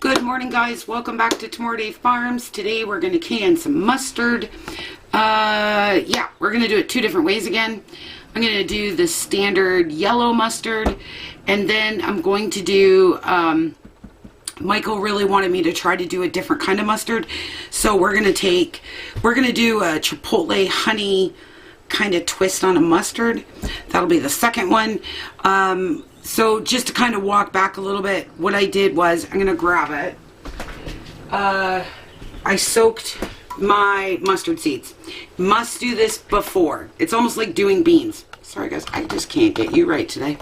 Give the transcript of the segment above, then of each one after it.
Good morning, guys. Welcome back to Tomorrow Farms. Today we're going to can some mustard. Yeah, we're going to do it two different ways again. I'm going to do the standard yellow mustard, and then I'm going to do, Michael really wanted me to try to do a different kind of mustard. So we're going to do a Chipotle honey kind of twist on a mustard. That'll be the second one. So just to kind of walk back a little bit, what I did was, I'm going to grab it. I soaked my mustard seeds. Must do this before. It's almost like doing beans. Sorry guys, I just can't get you right today.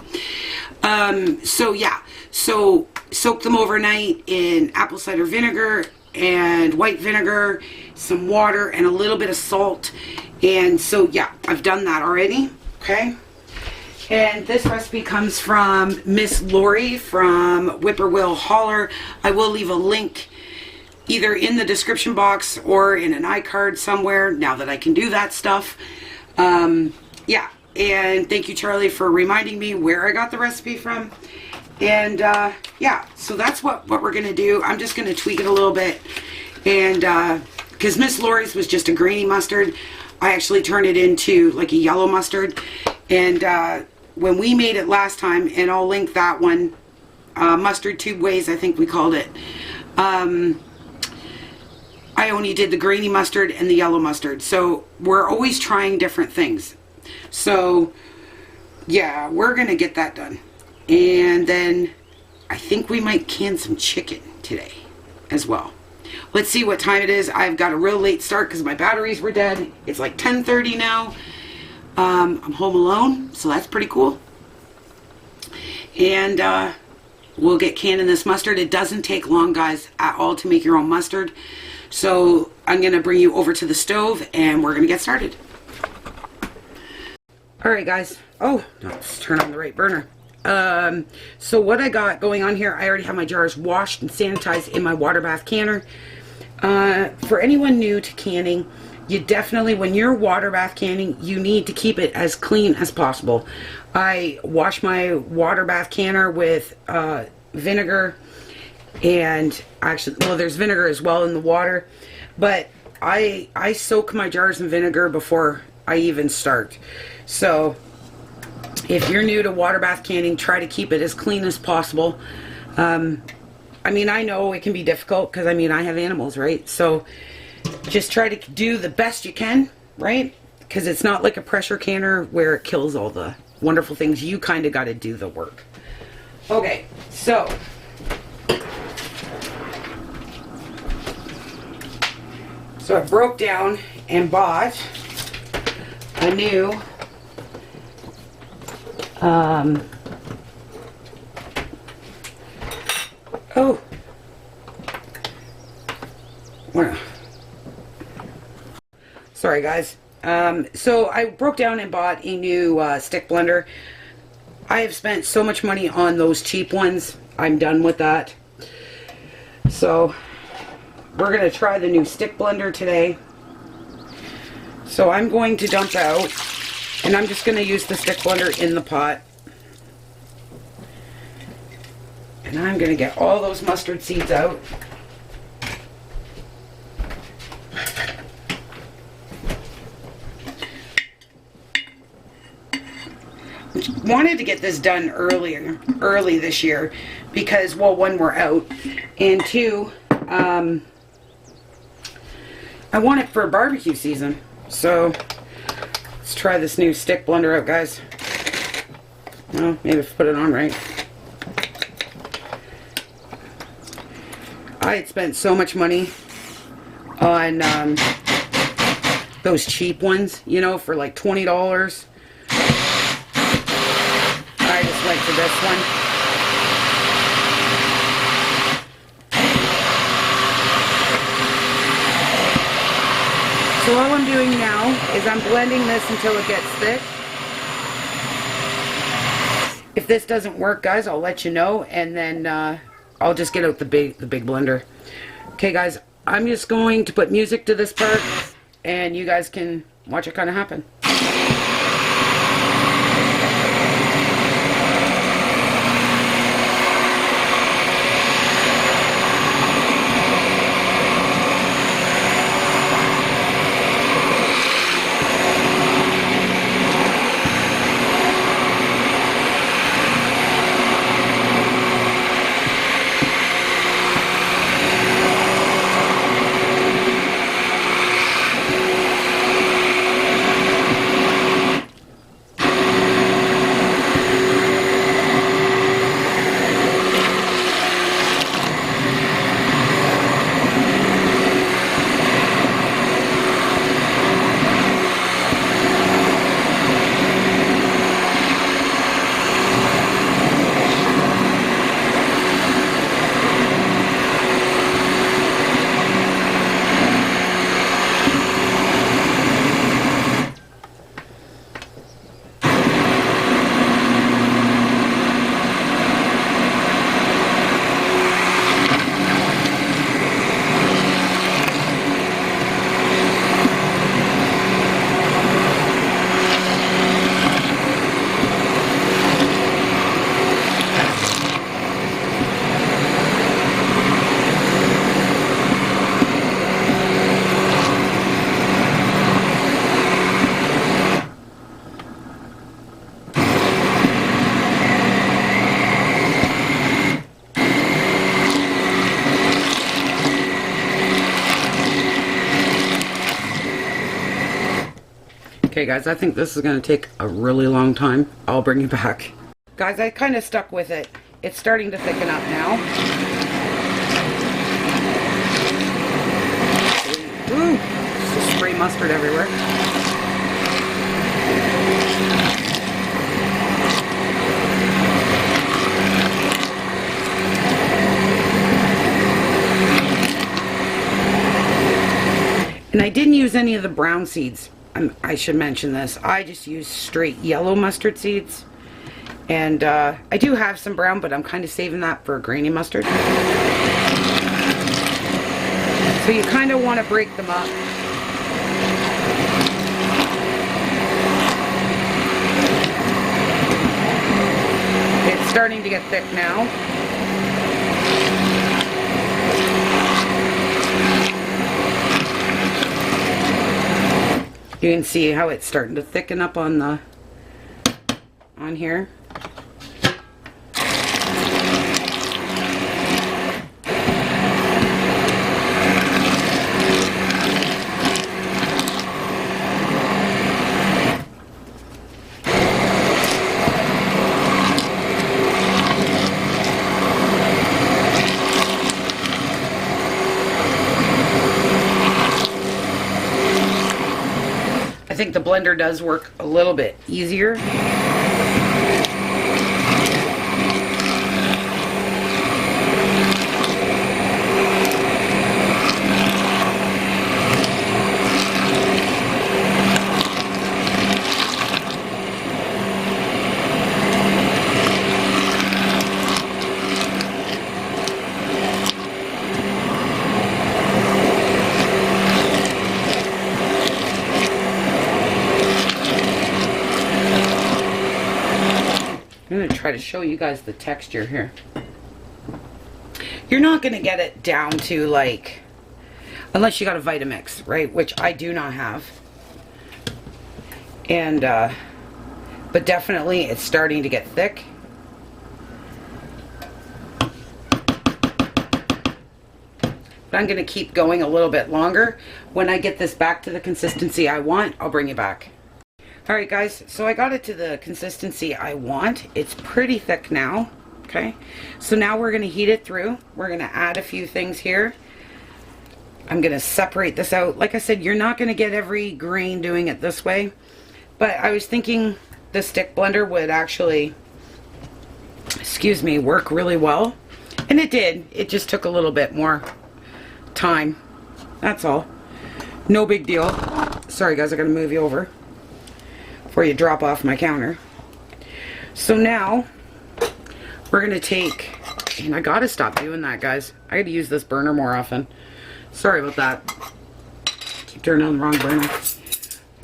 So yeah, so soak them overnight in apple cider vinegar and white vinegar, some water, and a little bit of salt. And so yeah, I've done that already, okay? And this recipe comes from Miss Lori from Whippoorwill Holler. I will leave a link either in the description box or in an iCard somewhere, now that I can do that stuff. Yeah, and thank you, Charlie, for reminding me where I got the recipe from. And yeah, so that's what we're going to do. I'm just going to tweak it a little bit. And because Miss Lori's was just a grainy mustard, I actually turned it into like a yellow mustard. And when we made it last time, and I'll link that one, Mustard Tube Ways, I think we called it, I only did the grainy mustard and the yellow mustard. So we're always trying different things. So yeah, we're going to get that done. And then I think we might can some chicken today as well. Let's see what time it is. I've got a real late start because my batteries were dead. It's like 10:30 now. I'm home alone, so that's pretty cool. And we'll get canning this mustard. It doesn't take long, guys, at all to make your own mustard. So I'm going to bring you over to the stove and we're going to get started. Alright guys. Oh, no, let's turn on the right burner. So what I got going on here, I already have my jars washed and sanitized in my water bath canner. For anyone new to canning, you definitely, when you're water bath canning, you need to keep it as clean as possible. I wash my water bath canner with vinegar, and actually, well, there's vinegar as well in the water, but I soak my jars in vinegar before I even start. So if you're new to water bath canning, try to keep it as clean as possible. I mean, I know it can be difficult because, I mean, I have animals, right? So just try to do the best you can, right? Because it's not like a pressure canner where it kills all the wonderful things. You kind of got to do the work. Okay, so I broke down and bought a new oh, well, sorry guys. So I broke down and bought a new stick blender. I have spent so much money on those cheap ones. I'm done with that. So we're going to try the new stick blender today. So I'm going to dump out, and I'm just going to use the stick blender in the pot. And I'm going to get all those mustard seeds out. Wanted to get this done early this year because, well, one, we're out, and two, I want it for barbecue season. So let's try this new stick blender out, guys. Well, maybe if I put it on right. I had spent so much money on those cheap ones, you know, for like $20. I just went for this one. So all I'm doing now is I'm blending this until it gets thick. If this doesn't work, guys, I'll let you know, and then I'll just get out the big blender. Okay, guys, I'm just going to put music to this part, and you guys can watch it kind of happen. Okay guys, I think this is going to take a really long time. I'll bring you back. Guys, I kind of stuck with it. It's starting to thicken up now. Ooh, just spray mustard everywhere. And I didn't use any of the brown seeds. I should mention this. I just use straight yellow mustard seeds. And I do have some brown, but I'm kind of saving that for grainy mustard. So you kind of want to break them up. It's starting to get thick now. You can see how it's starting to thicken up on here. I think the blender does work a little bit easier. I'm going to try to show you guys the texture here. You're not going to get it down to like, unless you got a Vitamix, right? Which I do not have. And, but definitely it's starting to get thick. But I'm going to keep going a little bit longer. When I get this back to the consistency I want, I'll bring you back. Alright guys, so I got it to the consistency I want. It's pretty thick now, okay? So now we're going to heat it through. We're going to add a few things here. I'm going to separate this out. Like I said, you're not going to get every grain doing it this way. But I was thinking the stick blender would actually, excuse me, work really well. And it did. It just took a little bit more time. That's all. No big deal. Sorry guys, I got to move you over before you drop off my counter. So now we're gonna take, and I gotta stop doing that guys. I gotta use this burner more often. Sorry about that. Keep turning on the wrong burner.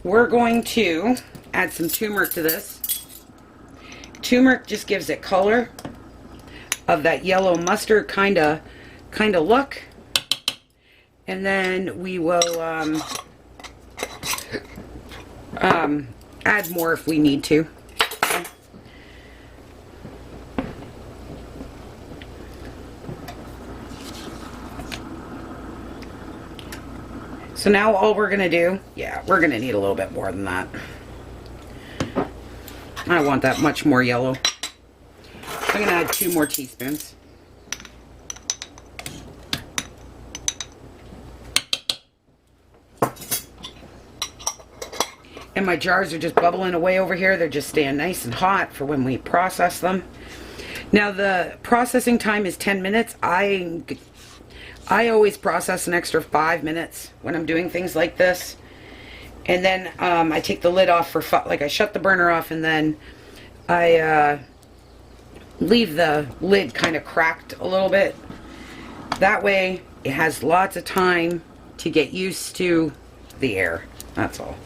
We're going to add some turmeric to this. Turmeric just gives it color of that yellow mustard kind of look. And then we will add more if we need to. So now all we're gonna do, yeah, we're gonna need a little bit more than that. I want that much more yellow. I'm gonna add 2 more teaspoons. And my jars are just bubbling away over here. They're just staying nice and hot for when we process them. Now the processing time is 10 minutes. I always process an extra 5 minutes when I'm doing things like this. And then I take the lid off for, like I shut the burner off and then I leave the lid kind of cracked a little bit. That way it has lots of time to get used to the air. That's all.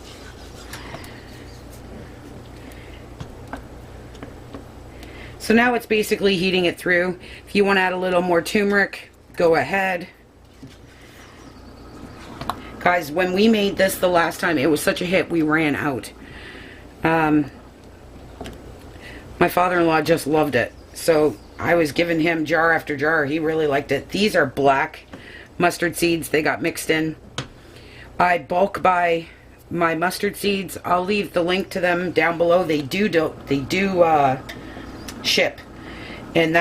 So now it's basically heating it through. If you want to add a little more turmeric, go ahead. Guys, when we made this the last time, it was such a hit, we ran out. My father-in-law just loved it. So I was giving him jar after jar. He really liked it. These are black mustard seeds. They got mixed in. I bulk buy my mustard seeds, I'll leave the link to them down below. They do ship, and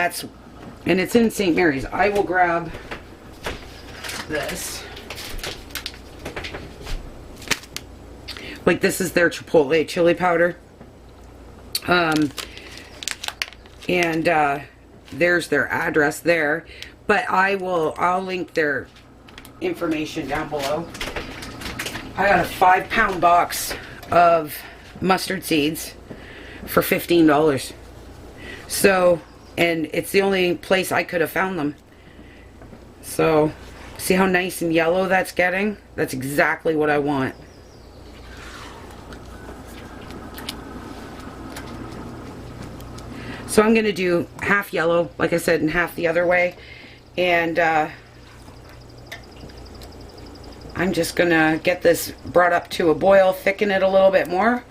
it's in St. Mary's. I will grab this. Like, this is their Chipotle Chili powder. There's their address there, but I'll link their information down below. I got a 5-pound box of mustard seeds for $15. So, and it's the only place I could have found them. So, see how nice and yellow that's getting? That's exactly what I want. So I'm going to do half yellow, like I said, and half the other way. And I'm just going to get this brought up to a boil, thicken it a little bit more.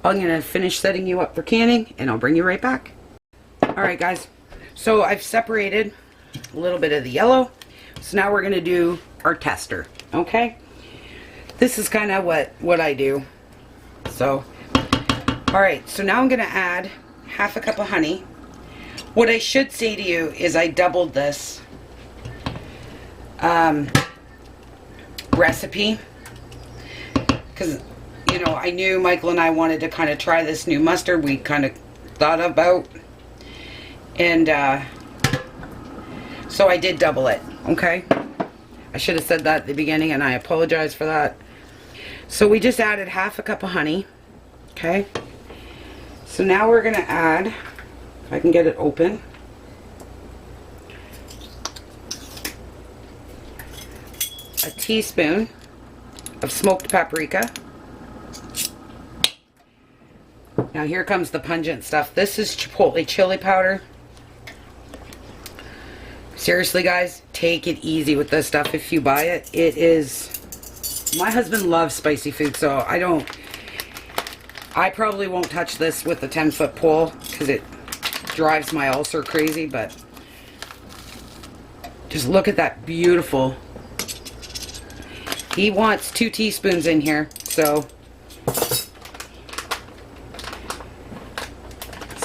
I'm going to finish setting you up for canning, and I'll bring you right back. Alright guys, so I've separated a little bit of the yellow. So now we're going to do our tester, okay? This is kind of what I do. So, alright, so now I'm going to add half a cup of honey. What I should say to you is I doubled this recipe because, you know, I knew Michael and I wanted to kind of try this new mustard we kind of thought about, and so I did double it, okay? I should have said that at the beginning, and I apologize for that. So we just added half a cup of honey, okay? So now we're going to add, if I can get it open, a teaspoon of smoked paprika. Now here comes the pungent stuff. This is Chipotle Chili powder. Seriously guys, take it easy with this stuff if you buy it. It is, my husband loves spicy food, so I probably won't touch this with a 10-foot pole because it drives my ulcer crazy, but just look at that beautiful. He wants 2 teaspoons in here, so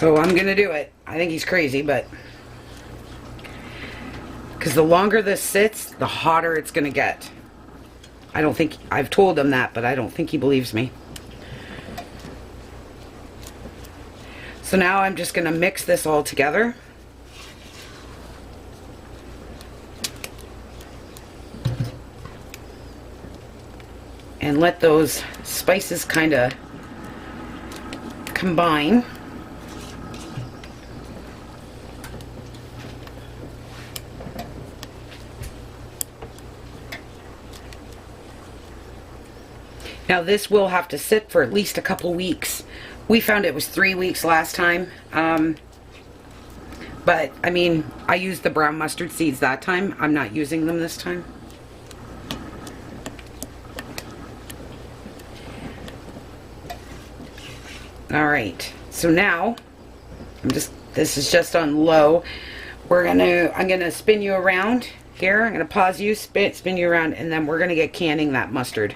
I'm gonna do it. I think he's crazy, but because the longer this sits, the hotter it's gonna get. I don't think, I've told him that, but I don't think he believes me. So now I'm just going to mix this all together. And let those spices kind of combine. Now this will have to sit for at least a couple weeks. We found it was 3 weeks last time, but I mean, I used the brown mustard seeds that time. I'm not using them this time. All right, so now this is just on low. I'm gonna spin you around here. I'm gonna pause you, spin you around, and then we're gonna get canning that mustard,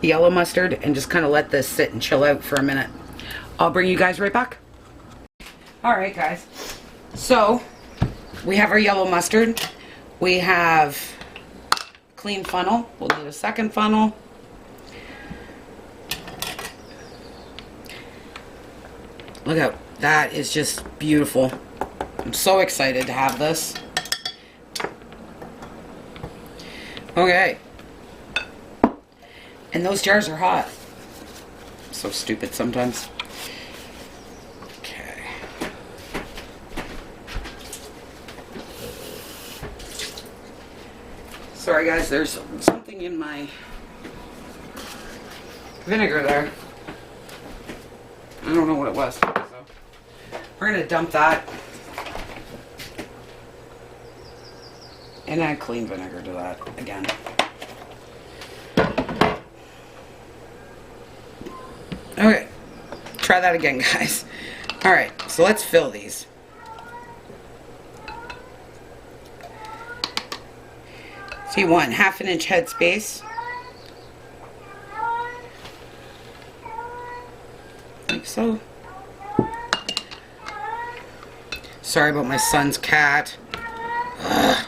the yellow mustard, and just kind of let this sit and chill out for a minute. I'll bring you guys right back. Alright guys, so we have our yellow mustard. We have clean funnel. We'll do a second funnel. Look out, that is just beautiful. I'm so excited to have this. Okay. And those jars are hot. So stupid sometimes. Okay. Sorry guys, there's something in my vinegar there. I don't know what it was. So we're gonna dump that and add clean vinegar to that again. Okay, try that again, guys. Alright, so let's fill these. So you want 1/2 inch head space. like so. Sorry about my son's cat. Ugh.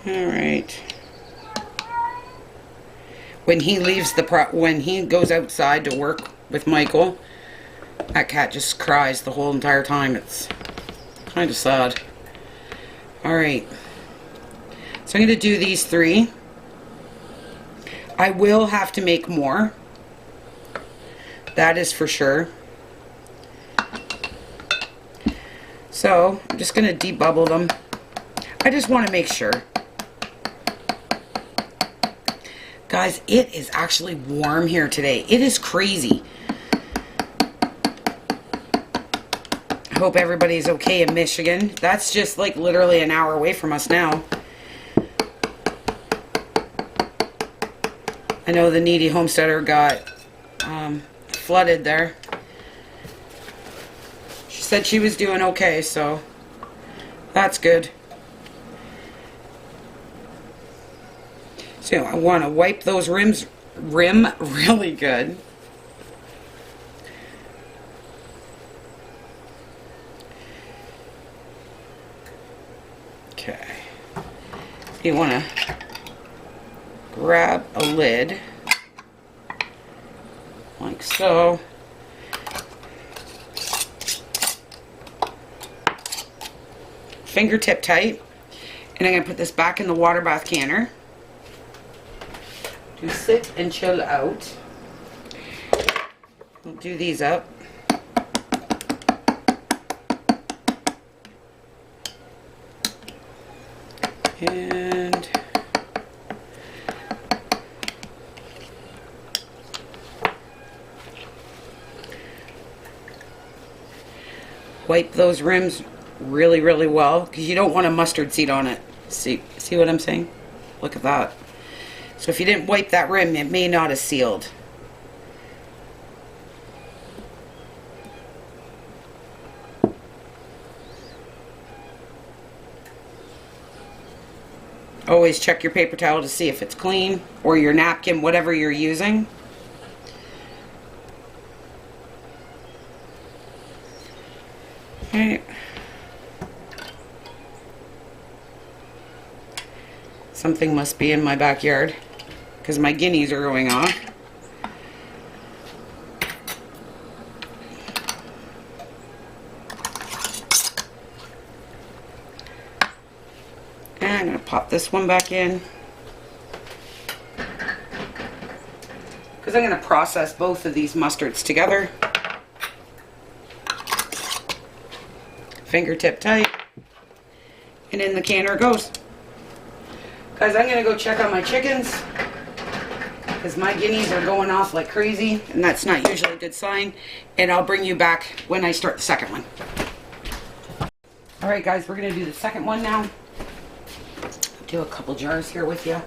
All right. When he leaves when he goes outside to work with Michael, that cat just cries the whole entire time. It's kind of sad. All right. So I'm going to do these 3. I will have to make more. That is for sure. So I'm just going to debubble them. I just want to make sure. Guys, it is actually warm here today. It is crazy. I hope everybody's okay in Michigan. That's just like literally an hour away from us now. I know the needy homesteader got flooded there. She said she was doing okay, so that's good. So I want to wipe those rim really good. Okay. You want to grab a lid like so. Fingertip tight. And I'm going to put this back in the water bath canner to sit and chill out. We'll do these up. And wipe those rims really, really well, because you don't want a mustard seed on it. See what I'm saying? Look at that. So if you didn't wipe that rim, it may not have sealed. Always check your paper towel to see if it's clean, or your napkin, whatever you're using. Okay. Something must be in my backyard, because my guineas are going off. And I'm going to pop this one back in, because I'm going to process both of these mustards together. Fingertip tight, and in the canner it goes. Guys, I'm going to go check on my chickens, because my guineas are going off like crazy, and that's not usually a good sign. And I'll bring you back when I start the second one. Alright guys, we're going to do the second one now. Do a couple jars here with you.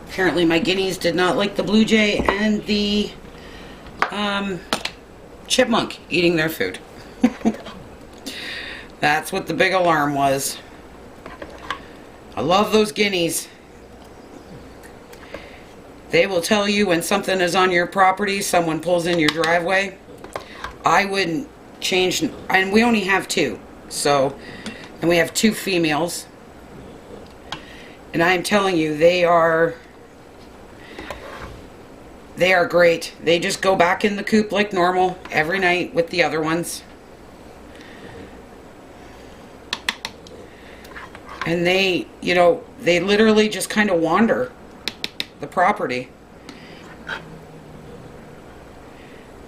Apparently my guineas did not like the blue jay and the chipmunk eating their food. That's what the big alarm was. I love those guineas. They will tell you when something is on your property, someone pulls in your driveway. I wouldn't change, and we only have 2. So, and we have 2 females. And I am telling you, they are great. They just go back in the coop like normal every night with the other ones. And they, you know, they literally just kind of wander the property.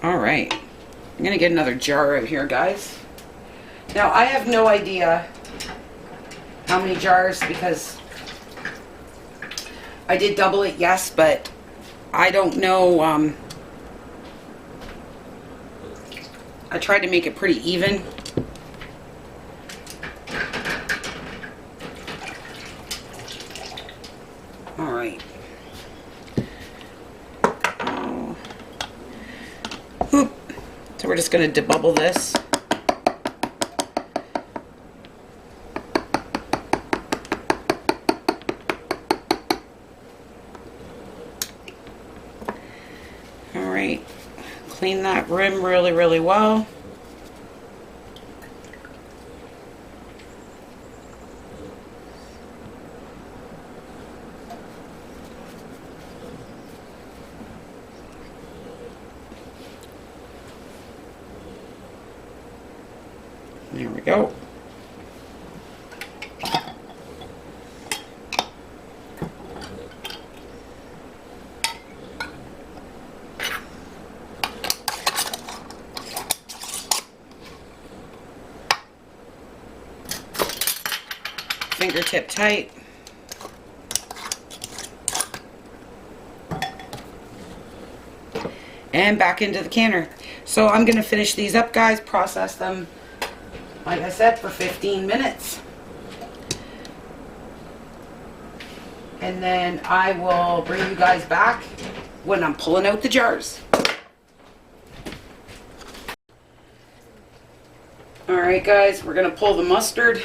Alright. I'm going to get another jar out here, guys. Now, I have no idea how many jars, because I did double it, yes, but I don't know. I tried to make it pretty even. Alright. So we're just going to debubble this. And I'm going to put this back in the water bath canner. And in the canner it goes. Okay. I'm going to get another jar out here, guys. Now, I have no idea how many jars, because I did double it, yes, but I don't know. I tried to make it pretty even. Alright. All right. So we're just going to debubble this. And we're just going to clean that rim really, really well. There we go. Fingertip tight. And back into the canner. So I'm going to finish these up, guys, process them, like I said, for 15 minutes. And then I will bring you guys back when I'm pulling out the jars. Alright guys, we're going to pull the mustard.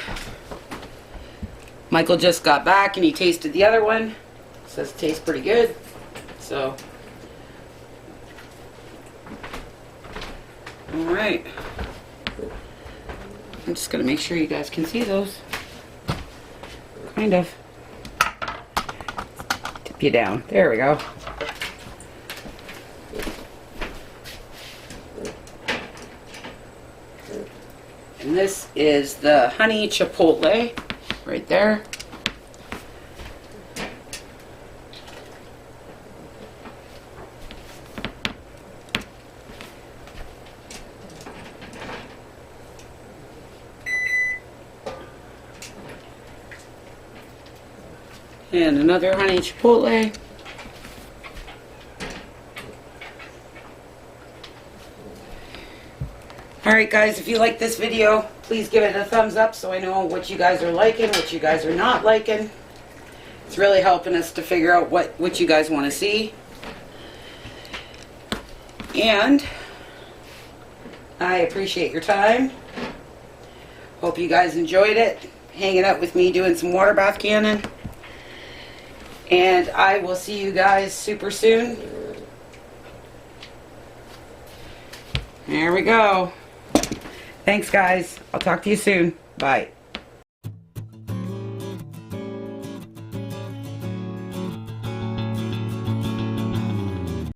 Michael just got back and he tasted the other one. Says it tastes pretty good. So, alright. I'm just going to make sure you guys can see those. Kind of. Tip you down. There we go. And this is the honey chipotle right there. And another honey chipotle. Alright guys, if you like this video, please give it a thumbs up so I know what you guys are liking, what you guys are not liking. It's really helping us to figure out what you guys want to see. And I appreciate your time. Hope you guys enjoyed it, hanging out with me doing some water bath canning. And I will see you guys super soon. There we go. Thanks, guys. I'll talk to you soon. Bye.